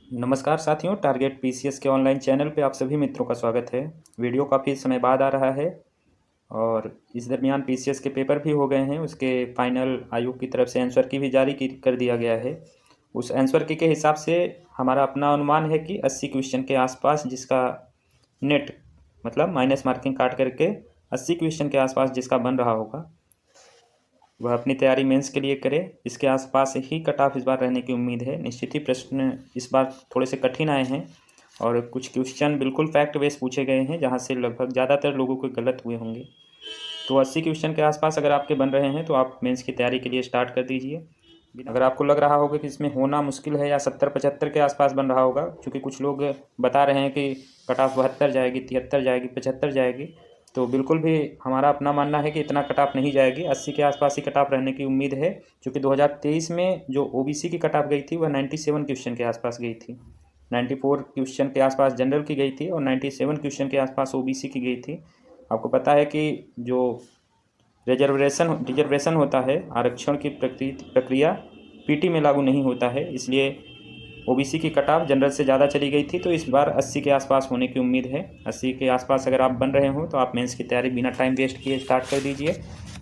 नमस्कार साथियों, target PCS के ऑनलाइन चैनल पे आप सभी मित्रों का स्वागत है। वीडियो काफ़ी समय बाद आ रहा है और इस दरमियान पीसीएस के पेपर भी हो गए हैं। उसके फाइनल आयोग की तरफ से आंसर की भी जारी कर दिया गया है। उस आंसर की के हिसाब से हमारा अपना अनुमान है कि 80 क्वेश्चन के आसपास जिसका नेट मतलब माइनस मार्किंग काट करके 80 क्वेश्चन के आसपास जिसका बन रहा होगा वह अपनी तैयारी मेंस के लिए करे। इसके आसपास ही कट ऑफ इस बार रहने की उम्मीद है। निश्चित ही प्रश्न इस बार थोड़े से कठिन आए हैं और कुछ क्वेश्चन बिल्कुल फैक्ट बेस पूछे गए हैं जहां से लगभग ज़्यादातर लोगों को गलत हुए होंगे। तो 80 क्वेश्चन के आसपास अगर आपके बन रहे हैं तो आप मेंस की तैयारी के लिए स्टार्ट कर दीजिए। अगर आपको लग रहा होगा कि इसमें होना मुश्किल है या 70-75 के आसपास बन रहा होगा, क्योंकि कुछ लोग बता रहे हैं कि कट ऑफ 72 जाएगी, 73 जाएगी, 75 जाएगी, तो बिल्कुल भी हमारा अपना मानना है कि इतना कट ऑफ नहीं जाएगी। 80 के आसपास ही कट ऑफ रहने की उम्मीद है, क्योंकि 2023 में जो ओबीसी की कट ऑफ गई थी वह 97 क्वेश्चन के आसपास गई थी। 94 क्वेश्चन के आसपास जनरल की गई थी और 97 क्वेश्चन के आसपास ओबीसी की गई थी। आपको पता है कि जो रिजर्वेशन होता है, आरक्षण की प्रक्रिया पीटी में लागू नहीं होता है, इसलिए ओबीसी की कट ऑफ जनरल से ज़्यादा चली गई थी। तो इस बार 80 के आसपास होने की उम्मीद है। 80 के आसपास अगर आप बन रहे हो तो आप मेंस की तैयारी बिना टाइम वेस्ट किए स्टार्ट कर दीजिए,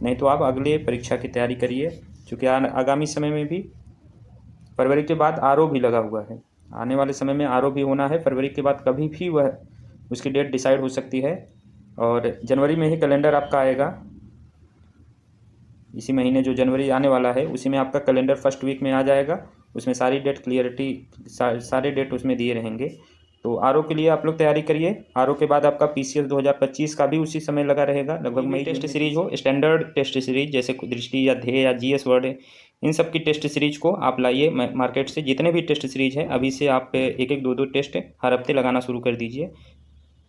नहीं तो आप अगले परीक्षा की तैयारी करिए, क्योंकि आगामी समय में भी फरवरी के बाद आरओ भी लगा हुआ है। आने वाले समय में आरओ भी होना है। फरवरी के बाद कभी भी वह उसकी डेट डिसाइड हो सकती है और जनवरी में ही कैलेंडर आपका आएगा। इसी महीने जो जनवरी आने वाला है उसी में आपका कैलेंडर फर्स्ट वीक में आ जाएगा। उसमें सारी डेट क्लियरिटी सारे डेट उसमें दिए रहेंगे। तो आरओ के लिए आप लोग तैयारी करिए। आरओ के बाद आपका पीसीएस 2025 का भी उसी समय लगा रहेगा। लगभग मई टेस्ट सीरीज हो, स्टैंडर्ड टेस्ट सीरीज जैसे दृष्टि या ध्येय या जीएस वर्ड, इन सब की टेस्ट सीरीज को आप लाइए मार्केट से। जितने भी टेस्ट सीरीज है अभी से आप एक एक दो दो टेस्ट हर हफ्ते लगाना शुरू कर दीजिए।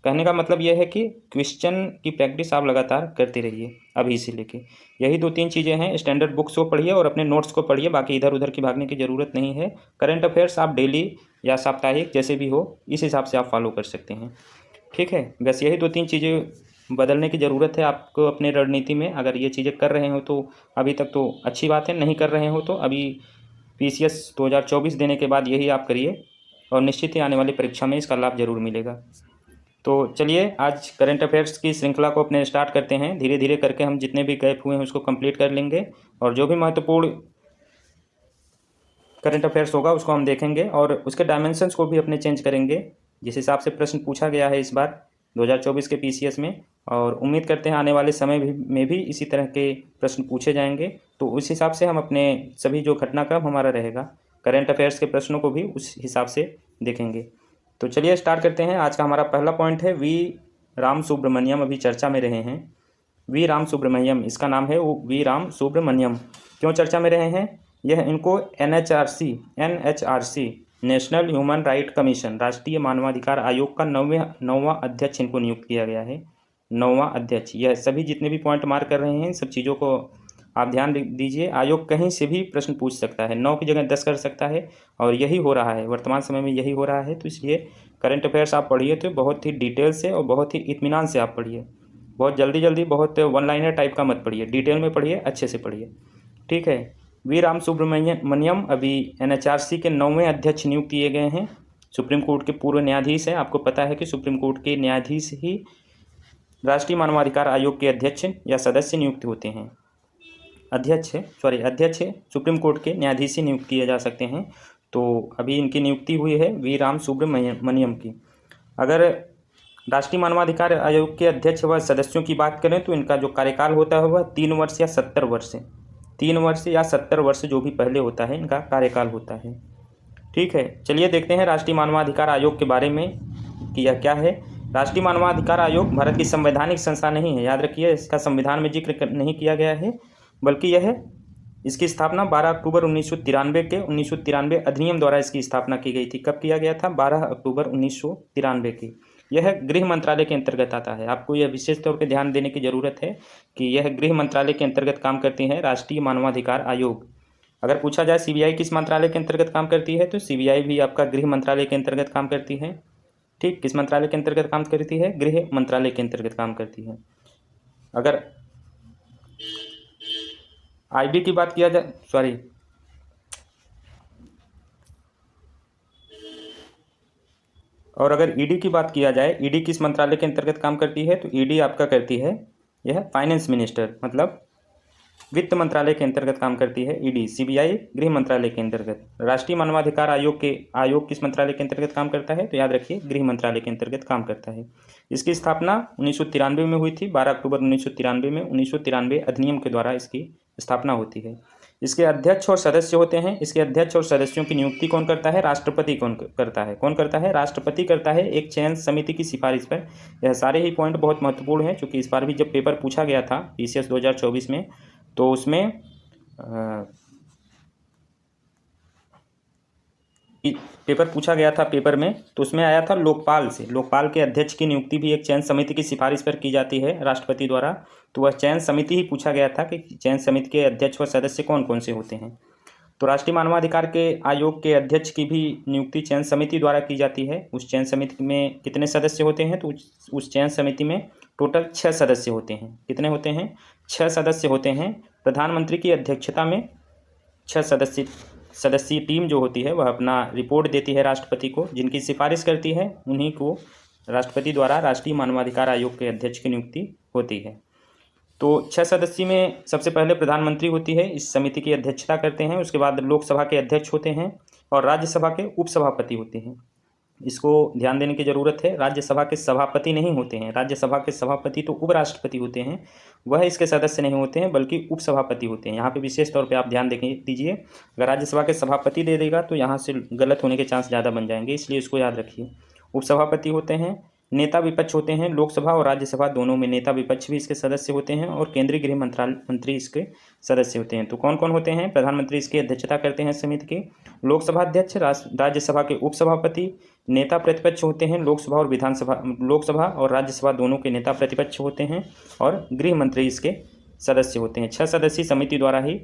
कहने का मतलब यह है कि क्वेश्चन की प्रैक्टिस आप लगातार करते रहिए अभी से लेके। यही दो तीन चीज़ें हैं। स्टैंडर्ड बुक्स को पढ़िए और अपने नोट्स को पढ़िए, बाकी इधर उधर की भागने की ज़रूरत नहीं है। करंट अफेयर्स आप डेली या साप्ताहिक जैसे भी हो इस हिसाब से आप फॉलो कर सकते हैं। ठीक है, बस यही दो तीन चीज़ें बदलने की ज़रूरत है आपको अपने रणनीति में। अगर ये चीज़ें कर रहे हो तो अभी तक तो अच्छी बात है, नहीं कर रहे हो तो अभी पीसीएस 2024 देने के बाद यही आप करिए और निश्चित ही आने वाली परीक्षा में इसका लाभ ज़रूर मिलेगा। तो चलिए आज करंट अफेयर्स की श्रृंखला को अपने स्टार्ट करते हैं। धीरे धीरे करके हम जितने भी गैप हुए हैं उसको कंप्लीट कर लेंगे और जो भी महत्वपूर्ण करंट अफेयर्स होगा उसको हम देखेंगे और उसके डायमेंशंस को भी अपने चेंज करेंगे जिस हिसाब से प्रश्न पूछा गया है इस बार 2024 के पीसीएस में। और उम्मीद करते हैं आने वाले समय में भी इसी तरह के प्रश्न पूछे जाएंगे। तो उस हिसाब से हम अपने सभी जो घटनाक्रम हमारा रहेगा करंट अफेयर्स के प्रश्नों को भी उस हिसाब से देखेंगे। तो चलिए स्टार्ट करते हैं। आज का हमारा पहला पॉइंट है वी राम सुब्रमण्यम। अभी चर्चा में रहे हैं वी राम सुब्रमण्यम, इसका नाम है वो वी राम सुब्रमण्यम। क्यों चर्चा में रहे हैं? यह इनको NHRC national human right commission, राष्ट्रीय मानवाधिकार आयोग का नौवां अध्यक्ष इनको नियुक्त किया गया है। नौवां अध्यक्ष। यह सभी जितने भी पॉइंट मार्क कर रहे हैं इन सब चीज़ों को आप ध्यान दीजिए। आयोग कहीं से भी प्रश्न पूछ सकता है, 9 की जगह 10 कर सकता है और यही हो रहा है वर्तमान समय में, यही हो रहा है। तो इसलिए करंट अफेयर्स आप पढ़िए तो बहुत ही डिटेल से और बहुत ही इत्मीनान से आप पढ़िए। बहुत जल्दी जल्दी बहुत वन लाइनर टाइप का मत पढ़िए, डिटेल में पढ़िए, अच्छे से पढ़िए। ठीक है। वी राम सुब्रमण्यम अभी एनएचआरसी के 9वें अध्यक्ष नियुक्त किए गए हैं। सुप्रीम कोर्ट के पूर्व न्यायाधीश हैं। आपको पता है कि सुप्रीम कोर्ट के न्यायाधीश ही राष्ट्रीय मानवाधिकार आयोग के अध्यक्ष या सदस्य नियुक्त होते हैं। अध्यक्ष सुप्रीम कोर्ट के न्यायाधीश ही नियुक्त किए जा सकते हैं। तो अभी इनकी नियुक्ति हुई है वी राम सुब्रमण्यम की। अगर राष्ट्रीय मानवाधिकार आयोग के अध्यक्ष व सदस्यों की बात करें तो इनका जो कार्यकाल होता है वह 3 वर्ष या 70 वर्ष, 3 वर्ष या 70 वर्ष जो भी पहले होता है इनका कार्यकाल होता है। ठीक है, चलिए देखते हैं राष्ट्रीय मानवाधिकार आयोग के बारे में कि यह क्या है। राष्ट्रीय मानवाधिकार आयोग भारत की संवैधानिक संस्था नहीं है, याद रखिए। इसका संविधान में जिक्र नहीं किया गया है, बल्कि इसकी स्थापना 12 अक्टूबर 1993 के 1993 अधिनियम द्वारा इसकी स्थापना की गई थी। कब किया गया था? 12 अक्टूबर 1993 की। यह गृह मंत्रालय के अंतर्गत आता है। आपको यह विशेष तौर पे ध्यान देने की ज़रूरत है कि यह गृह मंत्रालय के अंतर्गत काम करती है राष्ट्रीय मानवाधिकार आयोग। अगर पूछा जाए सीबीआई किस मंत्रालय के अंतर्गत काम करती है तो सीबीआई भी आपका गृह मंत्रालय के अंतर्गत काम करती है। ठीक, किस मंत्रालय के अंतर्गत काम करती है? गृह मंत्रालय के अंतर्गत काम करती है। अगर आईबी की बात किया जाए, और अगर ईडी की बात किया जाए, ईडी किस मंत्रालय के अंतर्गत काम करती है, तो ईडी आपका करती है यह फाइनेंस मिनिस्टर मतलब वित्त मंत्रालय के अंतर्गत काम करती है ईडी। सीबीआई गृह मंत्रालय के अंतर्गत। राष्ट्रीय मानवाधिकार आयोग किस मंत्रालय के अंतर्गत काम करता है, तो याद रखिए गृह मंत्रालय के अंतर्गत काम करता है। इसकी स्थापना 1993 में हुई थी, 12 अक्टूबर 1993 में 1993 अधिनियम के द्वारा इसकी स्थापना होती है। इसके अध्यक्ष और सदस्य होते हैं। इसके अध्यक्ष और सदस्यों की नियुक्ति कौन करता है, राष्ट्रपति कौन करता है, राष्ट्रपति करता है एक चयन समिति की सिफारिश पर। यह सारे ही पॉइंट बहुत महत्वपूर्ण हैं, क्योंकि इस बार भी जब पेपर पूछा गया था PCS 2024 में, तो उसमें पेपर पूछा गया था पेपर में, तो उसमें आया था लोकपाल से। लोकपाल के अध्यक्ष की नियुक्ति भी एक चयन समिति की सिफारिश पर की जाती है राष्ट्रपति द्वारा। तो वह चयन समिति ही पूछा गया था कि चयन समिति के अध्यक्ष और सदस्य कौन कौन से होते हैं। तो राष्ट्रीय मानवाधिकार के आयोग के अध्यक्ष की भी नियुक्ति चयन समिति द्वारा की जाती है। उस चयन समिति में कितने सदस्य होते हैं, तो उस चयन समिति में टोटल 6 सदस्य होते हैं। कितने होते हैं, 6 सदस्य होते हैं। प्रधानमंत्री की अध्यक्षता में 6 सदस्यीय टीम जो होती है वह अपना रिपोर्ट देती है राष्ट्रपति को। जिनकी सिफारिश करती है उन्हीं को राष्ट्रपति द्वारा राष्ट्रीय मानवाधिकार आयोग के अध्यक्ष की नियुक्ति होती है। तो 6 सदस्य में सबसे पहले प्रधानमंत्री होती है, इस समिति की अध्यक्षता करते हैं। उसके बाद लोकसभा के अध्यक्ष होते हैं और राज्यसभा के उपसभापति होते हैं। इसको ध्यान देने की ज़रूरत है, राज्यसभा के सभापति नहीं होते हैं। राज्यसभा के सभापति तो उपराष्ट्रपति होते हैं, वह इसके सदस्य नहीं होते हैं बल्कि उपसभापति होते हैं। यहाँ पे विशेष तौर पे आप ध्यान दीजिए। अगर राज्यसभा के सभापति दे देगा तो यहाँ से गलत होने के चांस ज़्यादा बन जाएंगे, इसलिए इसको याद रखिए। उपसभापति होते हैं। नेता विपक्ष होते हैं, लोकसभा और राज्यसभा दोनों में नेता विपक्ष भी इसके सदस्य होते हैं और केंद्रीय गृह मंत्री इसके सदस्य होते हैं। तो कौन कौन होते हैं, प्रधानमंत्री इसकी अध्यक्षता करते हैं समिति के, लोकसभा अध्यक्ष, राज्यसभा के उपसभापति, नेता प्रतिपक्ष होते हैं, लोकसभा और राज्यसभा दोनों के नेता प्रतिपक्ष होते हैं और गृह मंत्री इसके सदस्य होते हैं। 6 सदस्यीय समिति द्वारा ही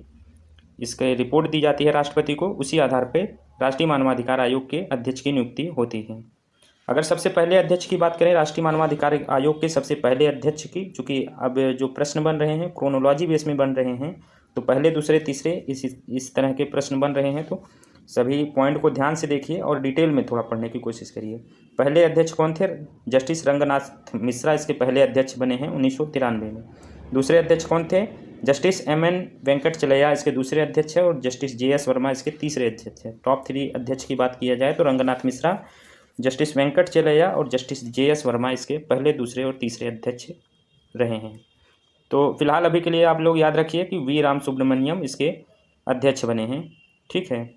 इसके रिपोर्ट दी जाती है राष्ट्रपति को। उसी आधार पर राष्ट्रीय मानवाधिकार आयोग के अध्यक्ष की नियुक्ति होती है। अगर सबसे पहले अध्यक्ष की बात करें, राष्ट्रीय मानवाधिकार आयोग के सबसे पहले अध्यक्ष की, चूँकि अब जो प्रश्न बन रहे हैं क्रोनोलॉजी बेस में बन रहे हैं, तो पहले दूसरे तीसरे इस तरह के प्रश्न बन रहे हैं, तो सभी पॉइंट को ध्यान से देखिए और डिटेल में थोड़ा पढ़ने की कोशिश करिए। पहले अध्यक्ष कौन थे, जस्टिस रंगनाथ मिश्रा इसके पहले अध्यक्ष बने हैं 1993 में। दूसरे अध्यक्ष कौन थे, जस्टिस MN वेंकटचलैया इसके दूसरे अध्यक्ष है और जस्टिस JS वर्मा इसके तीसरे अध्यक्ष है। टॉप 3 अध्यक्ष की बात किया जाए तो रंगनाथ मिश्रा, जस्टिस वेंकटचलैया और जस्टिस JS वर्मा इसके पहले, दूसरे और तीसरे अध्यक्ष रहे हैं। तो फिलहाल अभी के लिए आप लोग याद रखिए कि V राम सुब्रमण्यम इसके अध्यक्ष बने हैं। ठीक है,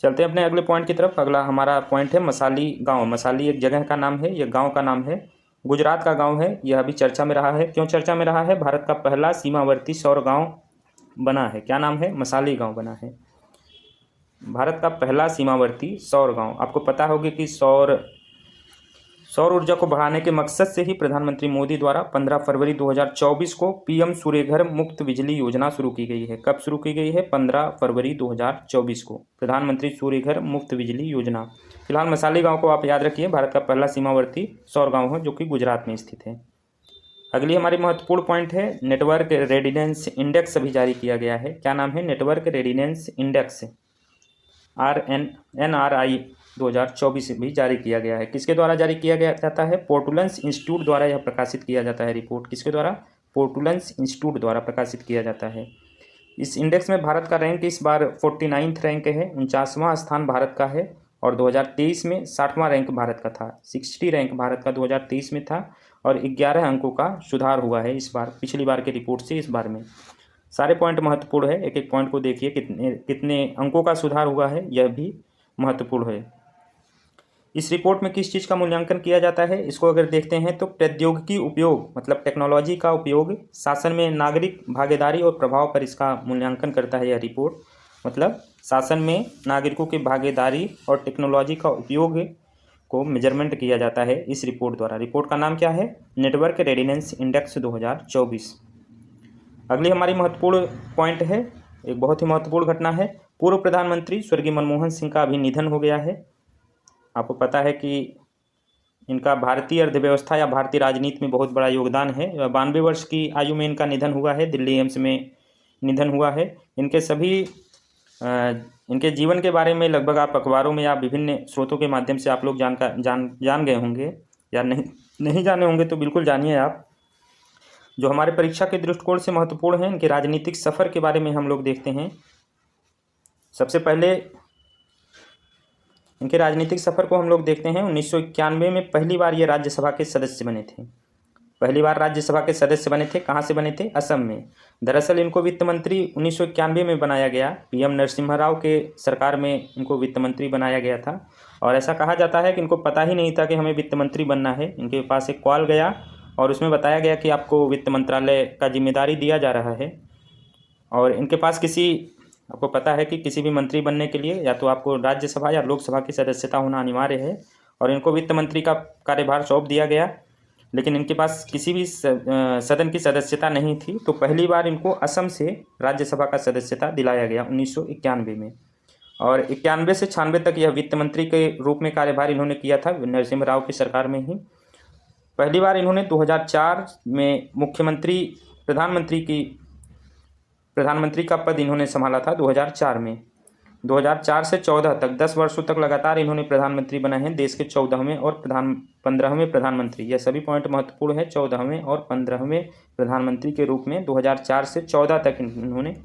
चलते हैं अपने अगले पॉइंट की तरफ। अगला हमारा पॉइंट है मसाली गांव। मसाली एक जगह का नाम है, यह गांव का नाम है, गुजरात का गांव है। यह अभी चर्चा में रहा है। क्यों चर्चा में रहा है, भारत का पहला सीमावर्ती सौर गाँव बना है। क्या नाम है, मसाली गाँव बना है। भारत का पहला सीमावर्ती सौर गांव। आपको पता होगा कि सौर ऊर्जा को बढ़ाने के मकसद से ही प्रधानमंत्री मोदी द्वारा 15 फरवरी 2024 को PM सूर्यघर मुफ्त बिजली योजना शुरू की गई है। कब शुरू की गई है, 15 फरवरी 2024 को प्रधानमंत्री सूर्यघर मुफ्त बिजली योजना। फिलहाल मसाली गांव को आप याद रखिए, भारत का पहला सीमावर्ती सौर गाँव है जो कि गुजरात में स्थित है। अगली हमारी महत्वपूर्ण पॉइंट है नेटवर्क रेडिनेंस इंडेक्स अभी जारी किया गया है। क्या नाम है, नेटवर्क रेडिनेंस इंडेक्स NRI 2024 भी जारी किया गया है। किसके द्वारा जारी किया गया जाता है, पोर्टुलेंस इंस्टीट्यूट द्वारा यह प्रकाशित किया जाता है। रिपोर्ट किसके द्वारा, पोर्टुलेंस इंस्टीट्यूट द्वारा प्रकाशित किया जाता है। इस इंडेक्स में भारत का रैंक इस बार 49th रैंक है, 49वां स्थान भारत का है और 2023 में 60वां रैंक भारत का था। 60 रैंक भारत का 2023 में था और 11 अंकों का सुधार हुआ है इस बार, पिछली बार के रिपोर्ट से इस बार में। सारे पॉइंट महत्वपूर्ण है, एक एक पॉइंट को देखिए, कितने अंकों का सुधार हुआ है यह भी महत्वपूर्ण है। इस रिपोर्ट में किस चीज़ का मूल्यांकन किया जाता है, इसको अगर देखते हैं तो प्रौद्योगिकी उपयोग मतलब टेक्नोलॉजी का उपयोग, शासन में नागरिक भागीदारी और प्रभाव पर इसका मूल्यांकन करता है यह रिपोर्ट। मतलब शासन में नागरिकों की भागीदारी और टेक्नोलॉजी का उपयोग को मेजरमेंट किया जाता है इस रिपोर्ट द्वारा। रिपोर्ट का नाम क्या है, नेटवर्क रेडिनेंस इंडेक्स 2024। अगली हमारी महत्वपूर्ण पॉइंट है, एक बहुत ही महत्वपूर्ण घटना है। पूर्व प्रधानमंत्री स्वर्गीय मनमोहन सिंह का अभी निधन हो गया है। आपको पता है कि इनका भारतीय अर्थव्यवस्था या भारतीय राजनीति में बहुत बड़ा योगदान है। 92 वर्ष की आयु में इनका निधन हुआ है, दिल्ली एम्स में निधन हुआ है। इनके सभी इनके जीवन के बारे में लगभग आप अखबारों में या विभिन्न स्रोतों के माध्यम से आप लोग जान गए होंगे, या नहीं जाने होंगे तो बिल्कुल जानिए आप। जो हमारे परीक्षा के दृष्टिकोण से महत्वपूर्ण है, इनके राजनीतिक सफ़र के बारे में हम लोग देखते हैं। सबसे पहले इनके राजनीतिक सफ़र को हम लोग देखते हैं। 1991 में पहली बार ये राज्यसभा के सदस्य बने थे। पहली बार राज्यसभा के सदस्य बने थे। कहाँ से बने थे? असम में। दरअसल इनको वित्त मंत्री 1991 में बनाया गया। पीएम नरसिम्हा राव के सरकार में इनको वित्त मंत्री बनाया गया था। और ऐसा कहा जाता है कि इनको पता ही नहीं था कि हमें वित्त मंत्री बनना है। इनके पास एक कॉल गया और उसमें बताया गया कि आपको वित्त मंत्रालय का जिम्मेदारी दिया जा रहा है। और इनके पास आपको पता है कि किसी भी मंत्री बनने के लिए या तो आपको राज्यसभा या लोकसभा की सदस्यता होना अनिवार्य है। और इनको वित्त मंत्री का कार्यभार सौंप दिया गया, लेकिन इनके पास किसी भी सदन की सदस्यता नहीं थी। तो पहली बार इनको असम से राज्यसभा का सदस्यता दिलाया गया 1991 में। और 91 से 96 तक यह वित्त मंत्री के रूप में कार्यभार इन्होंने किया था, नरसिम्हा राव की सरकार में ही। पहली बार इन्होंने 2004 में प्रधानमंत्री का पद इन्होंने संभाला था 2004 में। 2004 से 14 तक 10 वर्षों तक लगातार इन्होंने प्रधानमंत्री बना है। देश के 14वें और 15वें प्रधानमंत्री, यह सभी पॉइंट महत्वपूर्ण है। 14वें और 15वें प्रधानमंत्री के रूप में 2004 से 14 तक इन्होंने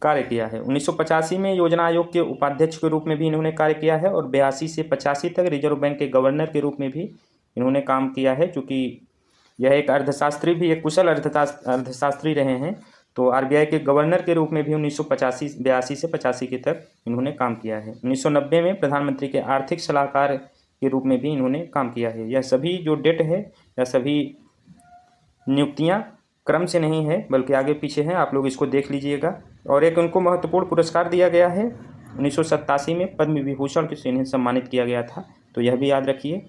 कार्य किया है। 1985 में योजना आयोग के उपाध्यक्ष के रूप में भी इन्होंने कार्य किया है। और 82 से 85 तक रिजर्व बैंक के गवर्नर के रूप में भी इन्होंने काम किया है। चूँकि यह एक एक कुशल अर्थशास्त्री रहे हैं, तो आरबीआई के गवर्नर के रूप में भी 82 से 85 के तक इन्होंने काम किया है। 1990 में प्रधानमंत्री के आर्थिक सलाहकार के रूप में भी इन्होंने काम किया है। यह सभी जो डेट है, यह सभी नियुक्तियां क्रम से नहीं है बल्कि आगे पीछे हैं, आप लोग इसको देख लीजिएगा। और एक उनको महत्वपूर्ण पुरस्कार दिया गया है 1987 में, पद्म विभूषण से इन्हें सम्मानित किया गया था, तो यह भी याद रखिए।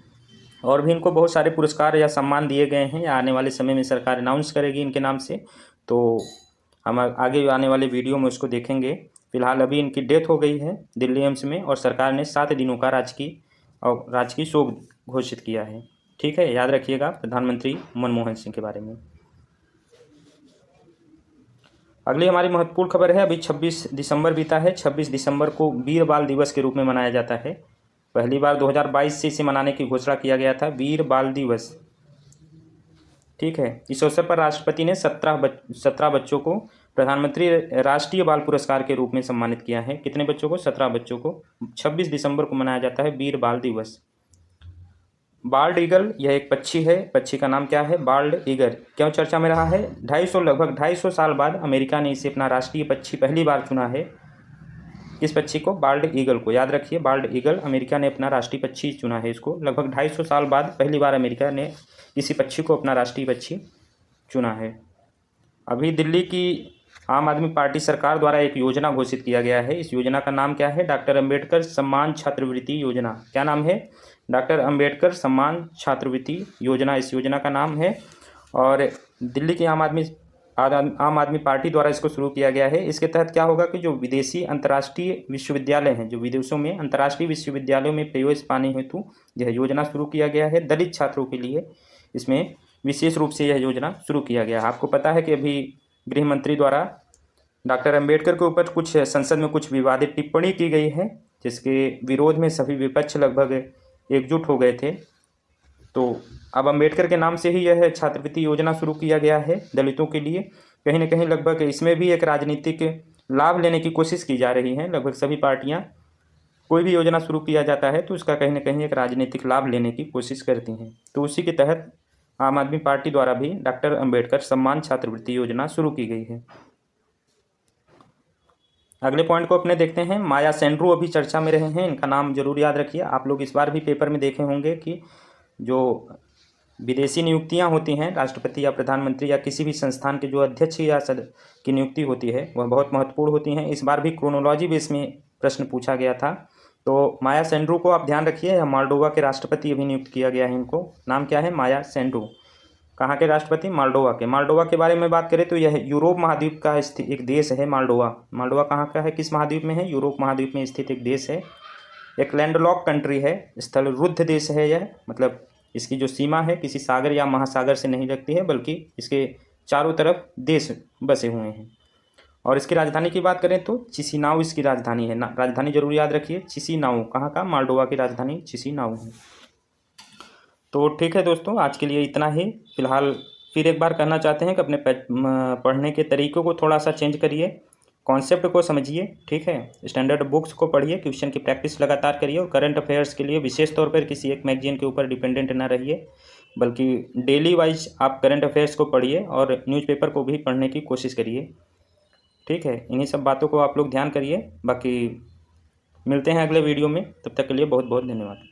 और भी इनको बहुत सारे पुरस्कार या सम्मान दिए गए हैं, आने वाले समय में सरकार अनाउंस करेगी इनके नाम से, तो हम आगे आने वाले वीडियो में उसको देखेंगे। फिलहाल अभी इनकी डेथ हो गई है दिल्ली एम्स में, और सरकार ने 7 दिनों का राजकीय शोक घोषित किया है। ठीक है, याद रखिएगा प्रधानमंत्री मनमोहन सिंह के बारे में। अगली हमारी महत्वपूर्ण खबर है। अभी 26 दिसंबर बीता है। 26 दिसंबर को वीर बाल दिवस के रूप में मनाया जाता है। पहली बार 2022 से इसे मनाने की घोषणा किया गया था, वीर बाल दिवस। ठीक है, इस अवसर पर राष्ट्रपति ने 17 बच्चों को प्रधानमंत्री राष्ट्रीय बाल पुरस्कार के रूप में सम्मानित किया है। कितने बच्चों को? 17 बच्चों को। 26 दिसंबर को मनाया जाता है वीर बाल दिवस। बाल्ड ईगल, यह एक पक्षी है। पक्षी का नाम क्या है? Bald eagle. क्यों चर्चा में रहा है? लगभग 250 साल बाद अमेरिका ने इसे अपना राष्ट्रीय पक्षी पहली बार चुना है। इस पक्षी को, बाल्ड ईगल को, याद रखिए, बाल्ड ईगल, अमेरिका ने अपना राष्ट्रीय पक्षी चुना है इसको। लगभग 250 साल बाद पहली बार अमेरिका ने किसी पक्षी को अपना राष्ट्रीय पक्षी चुना है। अभी दिल्ली की आम आदमी पार्टी सरकार द्वारा एक योजना घोषित किया गया है। इस योजना का नाम क्या है? डॉक्टर अंबेडकर सम्मान छात्रवृत्ति योजना। क्या नाम है? डॉक्टर अंबेडकर सम्मान छात्रवृत्ति योजना इस योजना का नाम है। और दिल्ली की आम आदमी पार्टी द्वारा इसको शुरू किया गया है। इसके तहत क्या होगा कि जो विदेशी अंतर्राष्ट्रीय विश्वविद्यालय हैं, जो विदेशों में अंतर्राष्ट्रीय विश्वविद्यालयों में प्रवेश पाने हेतु यह योजना शुरू किया गया है। दलित छात्रों के लिए इसमें विशेष रूप से यह योजना शुरू किया गया है। आपको पता है कि अभी गृह मंत्री द्वारा डॉक्टर अंबेडकर के ऊपर कुछ संसद में कुछ विवादित टिप्पणी की गई है, जिसके विरोध में सभी विपक्ष लगभग एकजुट हो गए थे। तो अब अंबेडकर के नाम से ही यह छात्रवृत्ति योजना शुरू किया गया है दलितों के लिए। कहीं ना कहीं लगभग इसमें भी एक राजनीतिक लाभ लेने की कोशिश की जा रही है। लगभग सभी पार्टियां, कोई भी योजना शुरू किया जाता है तो उसका कहीं ना कहीं एक राजनीतिक लाभ लेने की कोशिश करती हैं। तो उसी के तहत आम आदमी पार्टी द्वारा भी डॉक्टर अंबेडकर सम्मान छात्रवृत्ति योजना शुरू की गई है। अगले पॉइंट को अपने देखते हैं। माया सेंड्रू अभी चर्चा में रहे हैं, इनका नाम जरूर याद रखिए। आप लोग इस बार भी पेपर में देखे होंगे कि जो विदेशी नियुक्तियां होती हैं, राष्ट्रपति या प्रधानमंत्री या किसी भी संस्थान के जो अध्यक्ष या की नियुक्ति होती है, वह बहुत महत्वपूर्ण होती हैं। इस बार भी क्रोनोलॉजी बेस में प्रश्न पूछा गया था। तो माया सेंड्रू को आप ध्यान रखिए, यह मोल्डोवा के राष्ट्रपति अभी नियुक्त किया गया है। इनको नाम क्या है? माया सेंड्रू। कहाँ के राष्ट्रपति? मोल्डोवा के। मोल्डोवा के बारे में बात करें तो यह यूरोप महाद्वीप का एक देश है। मोल्डोवा कहाँ का है? किस महाद्वीप में है? यूरोप महाद्वीप में स्थित एक देश है। एक लैंडलॉक कंट्री है, स्थलरुद्ध देश है यह। मतलब इसकी जो सीमा है किसी सागर या महासागर से नहीं लगती है, बल्कि इसके चारों तरफ देश बसे हुए हैं। और इसकी राजधानी की बात करें तो चिसिनाउ इसकी राजधानी है। राजधानी जरूर याद रखिए, चिसिनाउ। कहाँ का? मोल्डोवा की राजधानी चिसिनाउ है। तो ठीक है दोस्तों, आज के लिए इतना ही। फिलहाल फिर एक बार कहना चाहते हैं कि अपने पढ़ने के तरीक़ों को थोड़ा सा चेंज करिए, कॉन्सेप्ट को समझिए, ठीक है। स्टैंडर्ड बुक्स को पढ़िए, क्वेश्चन की प्रैक्टिस लगातार करिए, और करंट अफेयर्स के लिए विशेष तौर पर किसी एक मैगजीन के ऊपर डिपेंडेंट ना रहिए, बल्कि डेली वाइज आप करंट अफेयर्स को पढ़िए और न्यूज़पेपर को भी पढ़ने की कोशिश करिए, ठीक है। इन्हीं सब बातों को आप लोग ध्यान करिए। बाकी मिलते हैं अगले वीडियो में, तब तक के लिए बहुत बहुत धन्यवाद।